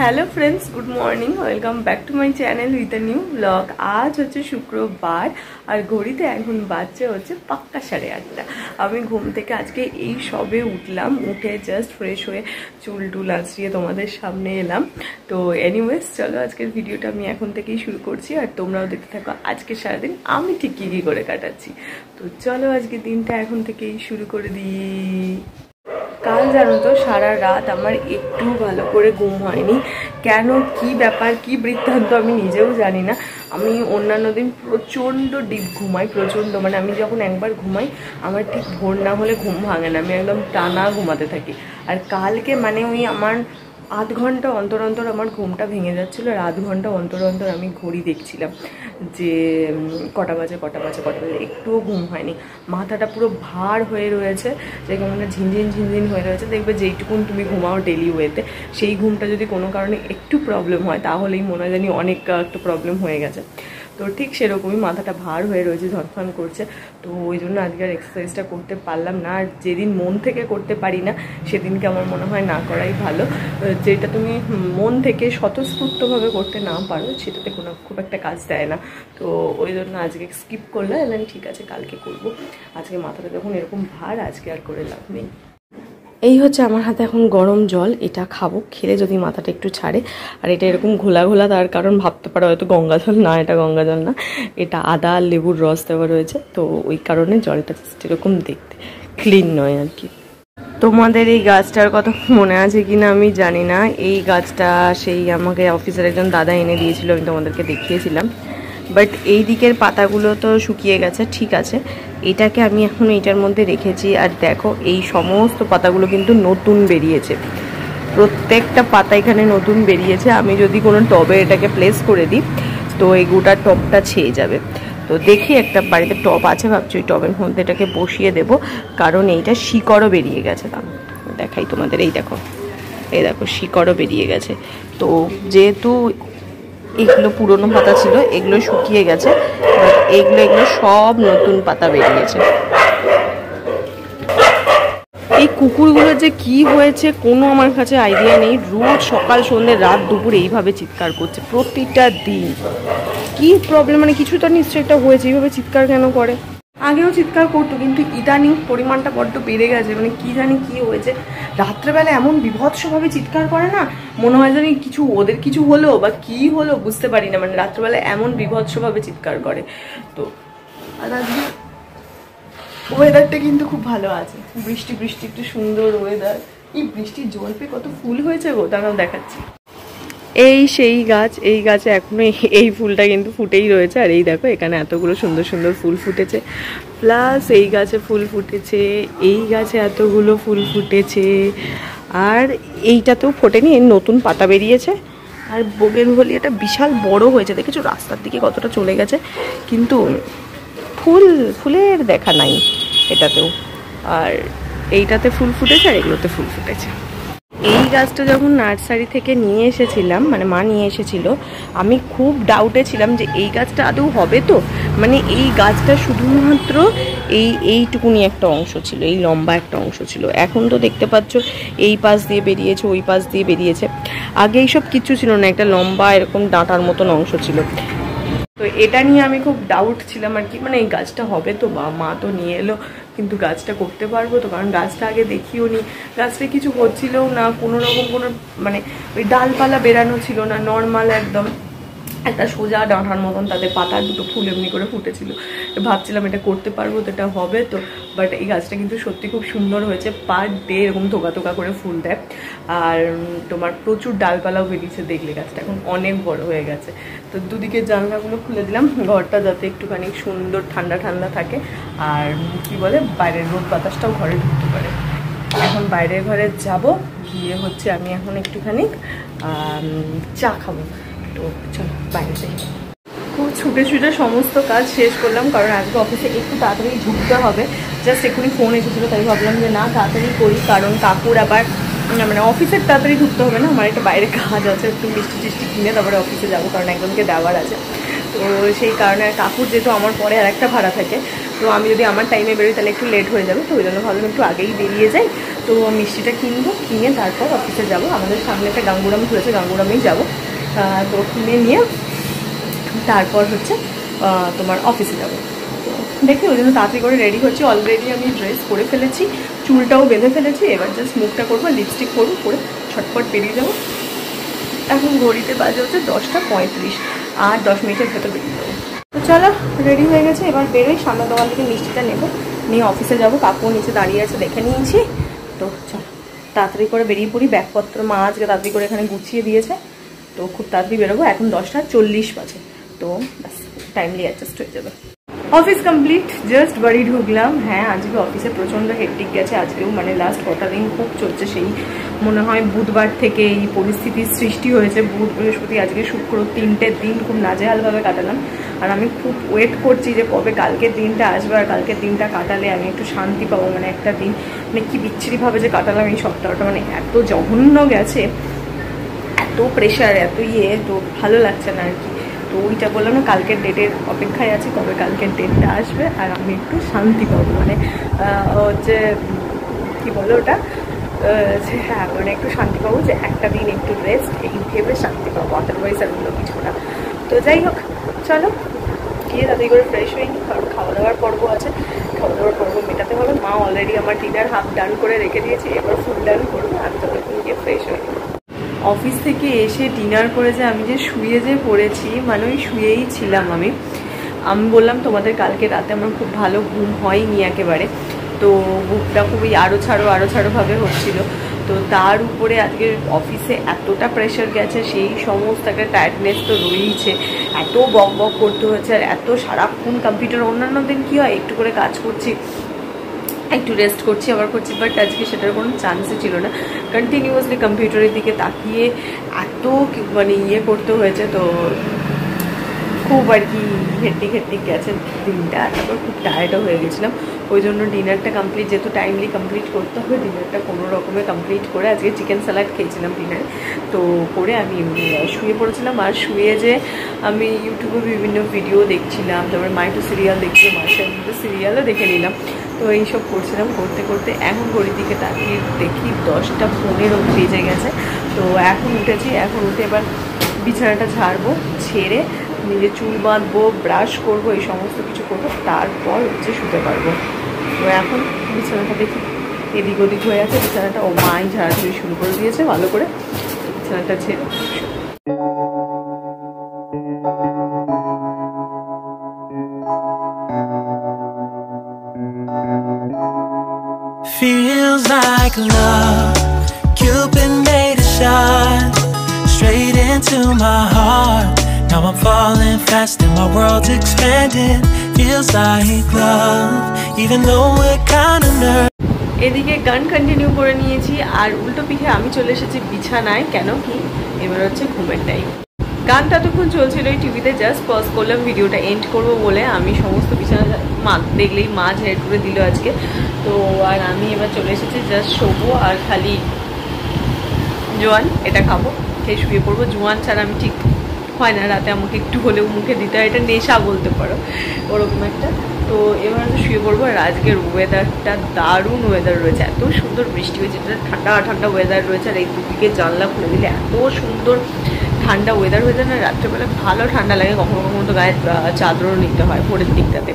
Hello friends, good morning, welcome back to my channel with a new blog. आज হচ্ছে শুক্রবার আর ঘড়িতে এখন বাজছে হচ্ছে পাক্কা 8:30। আমি ঘুম থেকে আজকে এই সবে উঠলাম, উঠে জাস্ট ফ্রেশ হয়ে চুল টুল আঁচড়িয়ে তোমাদের সামনে এলাম। তো এনিওয়েজ চলো আজকের ভিডিওটা আমি এখন থেকেই শুরু করছি আর তোমরাও দেখতে থাকো আজকে সারাদিন আমি ঠিক কী করে কাটাচ্ছি। তো চলো আজকে দিনটা এখন থেকেই শুরু করে দিই। কাল জানো তো সারা রাত আমার একটু ভালো করে ঘুম হয়নি। কেন, কি ব্যাপার, কি বৃত্তান্ত আমি নিজেও জানি না। আমি অন্যান্য দিন প্রচণ্ড ডিপ ঘুমাই, প্রচণ্ড, মানে আমি যখন একবার ঘুমাই আমার ঠিক ভোর না হলে ঘুম ভাঙে না, আমি একদম টানা ঘুমাতে থাকি। আর কালকে মানে ওই আমার আধ ঘন্টা অন্তর অন্তর আমার ঘুমটা ভেঙে যাচ্ছিলো আর আধ ঘন্টা অন্তর অন্তর আমি ঘড়ি দেখছিলাম যে কটা বাজে, একটুও ঘুম হয়নি। মাথাটা পুরো ভার হয়ে রয়েছে, যেখানে মানে ঝিনঝিন হয়ে রয়েছে। দেখবে যেইটুকুন তুমি ঘুমাও ডেলি ওয়েতে, সেই ঘুমটা যদি কোনো কারণে একটু প্রবলেম হয় তাহলেই মনে হয় জানি অনেক একটা প্রবলেম হয়ে গেছে। তো ঠিক সেরকমই মাথাটা ভার হয়ে রয়েছে, ঝনফন করছে। তো ওই জন্য আজকে আর এক্সারসাইজটা করতে পারলাম না। আর যেদিন মন থেকে করতে পারি না সেদিনকে আমার মনে হয় না করাই ভালো। যেটা তুমি মন থেকে স্বতঃস্ফূর্তভাবে করতে না পারো সেটাতে কোনো খুব একটা কাজ দেয় না। তো ওই জন্য আজকে স্কিপ করলাম, এলাম ঠিক আছে কালকে করব। আজকে মাথাটা যখন এরকম ভার, আজকে আর করে লাভ নেই। এই হচ্ছে আমার হাতে এখন গরম জল, এটা খাবো, খেলে যদি মাথাটা একটু ছাড়ে। আর এটা এরকম ঘোলা ঘোলা, তার কারণ ভাবতে পারো হয়তো গঙ্গা জল না, এটা গঙ্গা জল না, এটা আদা আর লেবুর রস দেওয়া রয়েছে। তো ওই কারণে জলটা এরকম দেখতে ক্লিন নয় আর কি। তোমাদের এই গাছটার কথা মনে আছে কি না আমি জানি না। এই গাছটা সেই আমাকে অফিসের একজন দাদা এনে দিয়েছিল, আমি তোমাদেরকে দেখিয়েছিলাম। বাট এই দিকের পাতাগুলো তো শুকিয়ে গেছে, ঠিক আছে। এটাকে আমি এখন এইটার মধ্যে রেখেছি আর দেখো এই সমস্ত পাতাগুলো কিন্তু নতুন বেরিয়েছে, প্রত্যেকটা পাতা এখানে নতুন বেরিয়েছে। আমি যদি কোনো টবে এটাকে প্লেস করে দিই তো এই গোটা টবটা ছেয়ে যাবে। তো দেখি একটা বাড়িতে টব আছে, ভাবছি ওই টবের মধ্যে এটাকে বসিয়ে দেব, কারণ এইটা শিকড়ও বেরিয়ে গেছে। দেখাই তোমাদের, এই দেখো শিকড়ও বেরিয়ে গেছে। তো যেহেতু এগুলো পুরনো পাতা ছিল, এগুলো শুকিয়ে গেছে, এগুলো সব নতুন পাতা বেরিয়েছে। এই কুকুরগুলো যে কি হয়েছে কোনো আমার কাছে আইডিয়া নেই। রোজ সকাল সন্ধ্যে রাত দুপুর এইভাবে চিৎকার করছে প্রতিটা দিন। কি প্রবলেম, মানে কিছু তো নিশ্চয়ই একটা হয়েছে, এইভাবে চিৎকার কেন করে? আগেও চিৎকার করতো কিন্তু ইদানিং পরিমাণটা বড্ড বেড়ে গেছে, মানে কি জানি কি হয়েছে। রাত্রেবেলা এমন বিভৎসভাবে চিৎকার করে না, মনে হয় জানি কিছু ওদের কিছু হলো বা কি হলো বুঝতে পারি না, মানে রাত্রেবেলা এমন বিভৎসভাবে চিৎকার করে। তো আর আজকে ওয়েদারটা কিন্তু খুব ভালো আছে, বৃষ্টি একটু সুন্দর ওয়েদার। এই বৃষ্টির জল পেয়ে কত ফুল হয়েছে গো, তারাও দেখাচ্ছি। এই সেই গাছ, এই গাছে এখনো এই ফুলটা কিন্তু ফুটেই রয়েছে। আর এই দেখো এখানে এতগুলো সুন্দর সুন্দর ফুল ফুটেছে, প্লাস এই গাছে ফুল ফুটেছে, এই গাছে এতগুলো ফুল ফুটেছে, আর এইটাতেও ফোটেনি, এর নতুন পাতা বেরিয়েছে। আর বোগেনভেলিয়াটা বিশাল বড় হয়েছে, দেখেছো রাস্তার দিকে কতটা চলে গেছে, কিন্তু ফুলের দেখা নাই এটাতেও। আর এইটাতে ফুল ফুটেছে আর এগুলোতে ফুল ফুটেছে। এই গাছটা যখন নার্সারি থেকে নিয়ে এসেছিলাম, মানে মা নিয়ে এসেছিল, আমি খুব ডাউটে ছিলাম যে এই গাছটা আদৌ হবে তো। মানে এই গাছটা শুধুমাত্র এইটুকুনি একটা অংশ ছিল, এই লম্বা একটা অংশ ছিল। এখন তো দেখতে পাচ্ছ এই পাশ দিয়ে বেরিয়েছে, ওই পাশ দিয়ে বেরিয়েছে। আগে এইসব কিচ্ছু ছিল না, একটা লম্বা এরকম ডাঁটার মতন অংশ ছিল। তো এটা নিয়ে আমি খুব ডাউট ছিলাম আর কি, মানে এই গাছটা হবে তো, মা তো নিয়ে এলো, কিন্তু গাছটা করতে পারবো তো? কারণ গাছটা আগে দেখিও নি, গাছটা কিছু হচ্ছিলও না, কোনো রকম কোনো মানে ওই ডালপালা বেরানো ছিল না, নর্মাল একদম একটা সোজা ডাঁটার মতন তাদের পাতা, দুটো ফুল এমনি করে ফুটেছিল। ভাবছিলাম এটা করতে পারবো তো, এটা হবে তো। বাট এই গাছটা কিন্তু সত্যি খুব সুন্দর হয়েছে, পার ডে এরকম থোকা করে ফুল দেয়। আর তোমার প্রচুর ডালপালাও বেরিয়েছে, দেখলে গাছটা এখন অনেক বড় হয়ে গেছে। তো দুদিকে জানলাগুলো খুলে দিলাম, ঘরটা যাতে একটুখানি সুন্দর ঠান্ডা থাকে। আর কি বলে, বাইরের রোদ বাতাসটাও ঘরে ঢুকতে পারে। এখন বাইরের ঘরে যাব, গিয়ে হচ্ছে আমি এখন একটুখানি চা খাবো। তো চলো বাইরে যাই। খুব ছুটে সমস্ত কাজ শেষ করলাম, কারণ আজকে অফিসে একটু তাড়াতাড়ি ঢুকতে হবে। জাস্ট এক্ষুনি ফোন এসেছিলো, তাই ভাবলাম যে না তাড়াতাড়ি করি, কারণ কাকুর আবার মানে অফিসের তাড়াতাড়ি ঢুকতে হবে না, আমার একটা বাইরে কাজ আছে, একটু মিষ্টি কিনে তারপরে অফিসে যাবো, কারণ একজনকে দেওয়ার আছে। তো সেই কারণে কাকুর যেহেতু আমার পরে আর একটা ভাড়া থাকে, তো আমি যদি আমার টাইমে বেরোই তাহলে একটু লেট হয়ে যাবে, তো ওই জন্য ভাবলাম একটু আগেই বেরিয়ে যাই। তো মিষ্টিটা কিনবো, কিনে তারপর অফিসে যাব। আমাদের সামনে একটা গাঙ্গুরাম খুলেছে, গাঙ্গুরামেই যাব। তো কিনে নিয়ে তারপর হচ্ছে তোমার অফিসে যাব। তো দেখি ওই জন্য তাড়াতাড়ি করে রেডি হচ্ছে। অলরেডি আমি ড্রেস পরে ফেলেছি, চুলটাও বেঁধে ফেলেছি, এবার জাস্ট মুখটা করবো, লিপস্টিক করবো, করে ছটপট বেরিয়ে যাবো। এখন ঘড়িতে বাজে হচ্ছে 10:35, আর 10 মিনিটের ভেতর বেরিয়ে যাবো। তো চলো রেডি হয়ে গেছে, এবার বেরোই। সামনের দোকান থেকে মিষ্টিটা নেবো, নিয়ে অফিসে যাবো। কাকু নিচে দাঁড়িয়ে আছে, দেখে নিয়েছি। তো চলো তাড়াতাড়ি করে বেরিয়ে পড়ি। ব্যাগপত্র মা আজকে তাড়াতাড়ি করে এখানে গুছিয়ে দিয়েছে, তো খুব তাড়াতাড়ি বেরোবো। এখন 10:40 বাজে, তো ব্যাস টাইমলি অ্যাডজাস্ট হয়ে যাবে। অফিস কমপ্লিট, জাস্ট বাড়ি ঢুকলাম। হ্যাঁ আজকে অফিসে প্রচণ্ড হেক্টিক গেছে। আজকেও মানে লাস্ট কটা দিন খুব চলছে, সেই মনে হয় বুধবার থেকে এই পরিস্থিতির সৃষ্টি হয়েছে। বুধ, বৃহস্পতি, আজকে শুক্র, 3টে দিন খুব নাজেহালভাবে কাটালাম। আর আমি খুব ওয়েট করছি যে কবে কালকের দিনটা আসবে, আর কালকের দিনটা কাটালে আমি একটু শান্তি পাবো। মানে একটা দিন মানে কি বিচ্ছিরিভাবে যে কাটালাম এই সপ্তাহটা, মানে এত জঘন্য গেছে, এত প্রেশার, এত তো ভালো লাগছে না আর কি। তো ওইটা বললাম না, কালকের ডেটের অপেক্ষায় আছি, কবে কালকের ডেটটা আসবে আর আমি একটু শান্তি পাবো। মানে হচ্ছে কী বলো ওটা, যে হ্যাঁ মানে একটু শান্তি পাবো, যে একটা দিন একটু রেস্ট, এই ভেবে শান্তি পাবো, আদারওয়াইজ আর অন্য কিছু না। তো যাই হোক, চলো গিয়ে তাড়াতাড়ি করে ফ্রেশ হয়ে নিই, কারণ খাওয়া দাওয়ার পর্ব আছে, খাওয়া দাওয়ার পর্ব মেটাতে হবে। মা অলরেডি আমার ডিনার হাফ ডান করে রেখে দিয়েছি, এবার ফুল ডান করবো। আমি ততক্ষণ গিয়ে ফ্রেশ হয়ে নিই। অফিস থেকে এসে ডিনার করে যে আমি যে শুয়ে যে পড়েছি, মানে ওই শুয়েই ছিলাম আমি বললাম তোমাদের কালকে রাতে আমার খুব ভালো ঘুম হয়নি একেবারে। তো বুকটা খুবই আরো ছাড়োভাবে হচ্ছিল। তো তার উপরে আজকে অফিসে এতটা প্রেশার গেছে, সেই সমস্ত একটা টায়ার্ডনেস তো রয়েইছে, এত বক বক করতে হচ্ছে, আর এত সারাক্ষণ কম্পিউটার। অন্যান্য দিন কী হয়, একটু করে কাজ করছি, একটু রেস্ট করছি, আবার করছি, বাট আজকে সেটার কোনো চান্সই ছিল না। কন্টিনিউয়াসলি কম্পিউটারের দিকে তাকিয়ে এত মানে করতে হয়েছে। তো খুব আর কি হেট্টিক গেছে দিনটা, তারপর খুব টায়ার্ডও হয়ে গেছিলাম। ওই জন্য ডিনারটা কমপ্লিট, যেহেতু টাইমলি কমপ্লিট করতে হবে, ডিনারটা কোনো রকমে কমপ্লিট করে আজকে চিকেন স্যালাড খেয়েছিলাম ডিনারে। তো করে আমি শুয়ে পড়েছিলাম। আর শুয়ে যে আমি ইউটিউবে বিভিন্ন ভিডিও দেখছিলাম, তারপরে মাইটু সিরিয়াল দেখছিলাম, মার্শাল সিরিয়ালও দেখে নিলাম। তো এইসব করছিলাম, করতে করতে এখন ঘড়ির দিকে তাকিয়ে দেখি 10:15 বেজে গেছে। তো এখন উঠেছি, এখন উঠে এবার বিছানাটা ঝাড়বো, ছেড়ে নিজে চুল বাঁধবো, ব্রাশ করবো, এই সমস্ত কিছু করবো, তারপর হচ্ছে শুতে পারবো। তো এখন বিছানাটা দেখি এদিক ওদিক হয়ে আছে বিছানাটা, ও মাই ঝাড়াঝুড়ি শুরু করে দিয়েছে ভালো করে। বিছানাটা ছেড়ে feels like love, Cupid made a shot straight into my heart. Now I'm falling fast and my world's expanding. Feels like love, even though we're kind of nervous. এদিকে গান কন্টিনিউ করে নিয়েছি, আর উল্টো পিঠে আমি চলে এসেছি বিছানায়। কেন কি, এবার হচ্ছে ঘুমের টাইম। গানটা ততক্ষণ চলছিল এই টিভিতে, জাস্ট পজ করলাম ভিডিওটা এন্ড করবো বলে। আমি সমস্ত বিছানা মা দেখলেই মা ঝেড়ে করে দিল আজকে। তো আর আমি এবার চলে এসেছি জাস্ট শোবো, আর খালি জোয়ান এটা খাবো, খেয়ে শুয়ে পড়বো। জোয়ান ছাড়া আমি ঠিক হয় না, রাতে আমাকে একটু হলেও মুখে দিতে হয়, এটা নেশা বলতে পারো, ওরকম একটা। তো এবার হচ্ছে শুয়ে পড়বো। আর আজকের ওয়েদারটা দারুণ ওয়েদার রয়েছে, এত সুন্দর বৃষ্টি হয়েছে, ঠান্ডা ঠান্ডা ওয়েদার রয়েছে। আর এই দুদিকে জানলা খুলে দিলে এত সুন্দর ঠান্ডা ওয়েদার হয়ে যায় না, রাত্রেবেলা ভালো ঠান্ডা লাগে। কখনো কখনো তো গায়ে চাদরও নিতে হয় ভোরের দিকটাতে,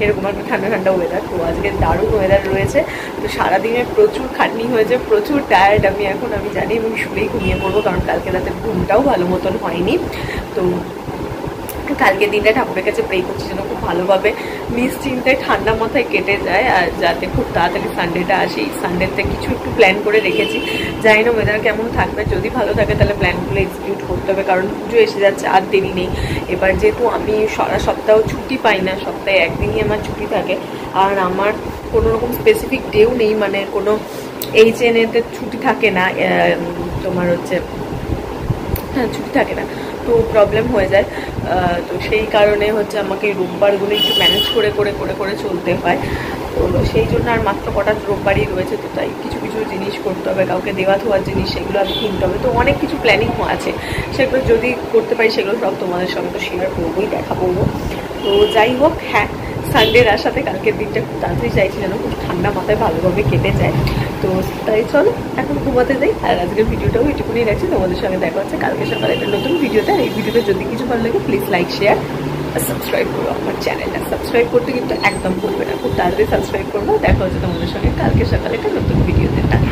এরকম একটা ঠান্ডা ঠান্ডা ওয়েদার। তো আজকে দারুণ ওয়েদার রয়েছে। তো সারাদিনে প্রচুর খাটনি হয়েছে, প্রচুর টায়ার্ড আমি এখন, আমি জানি আমি শুলেই ঘুমিয়ে পড়বো, কারণ কালকে রাতের ঘুমটাও ভালো মতন হয়নি। তো কালকের দিনটা ঠাকুরের কাছে প্রে করছি যেন খুব ভালোভাবে নিশ্চিন্তায় ঠান্ডা মাথায় কেটে যায়, আর যাতে খুব তাড়াতাড়ি সানডেটা আসে। এই সানডেতে কিছু একটু প্ল্যান করে রেখেছি, জানি না ওয়েদার কেমন থাকবে। যদি ভালো থাকে তাহলে প্ল্যানগুলো এক্সিকিউট করতে হবে, কারণ পুজো এসে যাচ্ছে, আর দেরি নেই। এবার যেহেতু আমি সারা সপ্তাহ ছুটি পাই না, সপ্তাহে একদিনই আমার ছুটি থাকে, আর আমার কোনো রকম স্পেসিফিক ডেও নেই, মানে কোনো HNA-তে ছুটি থাকে না, তোমার হচ্ছে হ্যাঁ ছুটি থাকে না, তো প্রবলেম হয়ে যায়। তো সেই কারণে হচ্ছে আমাকে রোববারগুলো একটু ম্যানেজ করে করে করে করে চলতে হয়। তো সেই জন্য আর মাত্র কটা রোববারই রয়েছে, তো তাই কিছু কিছু জিনিস করতে হবে, কাউকে দেওয়া থোয়ার জিনিস সেগুলো আমি কিনতে হবে। তো অনেক কিছু প্ল্যানিং আছে, সেগুলো যদি করতে পারি সেগুলো সব তোমাদের সঙ্গে তো শেয়ার করবোই, দেখা করবো। তো যাই হোক, হ্যাঁ সানডের আশাতে কালকের দিনটা খুব তাড়াতাড়ি চাইছি যেন খুব ঠান্ডা মাথায় ভালোভাবে কেটে যায়। তো তাই চলো এখন ঘুমাতে যাই। আর আজকের ভিডিওটাও এটুকুনি রাখছি, তোমাদের সঙ্গে দেখা হচ্ছে কালকে সকালে একটা নতুন ভিডিওতে। আর এই ভিডিওটা যদি কিছু ভালো লাগে প্লিজ লাইক শেয়ার আর সাবস্ক্রাইব করো আমার চ্যানেলটা। সাবস্ক্রাইব করতে কিন্তু একদম ভুলবে না, খুব তাড়াতাড়ি সাবস্ক্রাইব করবো। দেখা হচ্ছে তোমাদের সঙ্গে কালকে সকালে একটা নতুন ভিডিওতে। টাটা।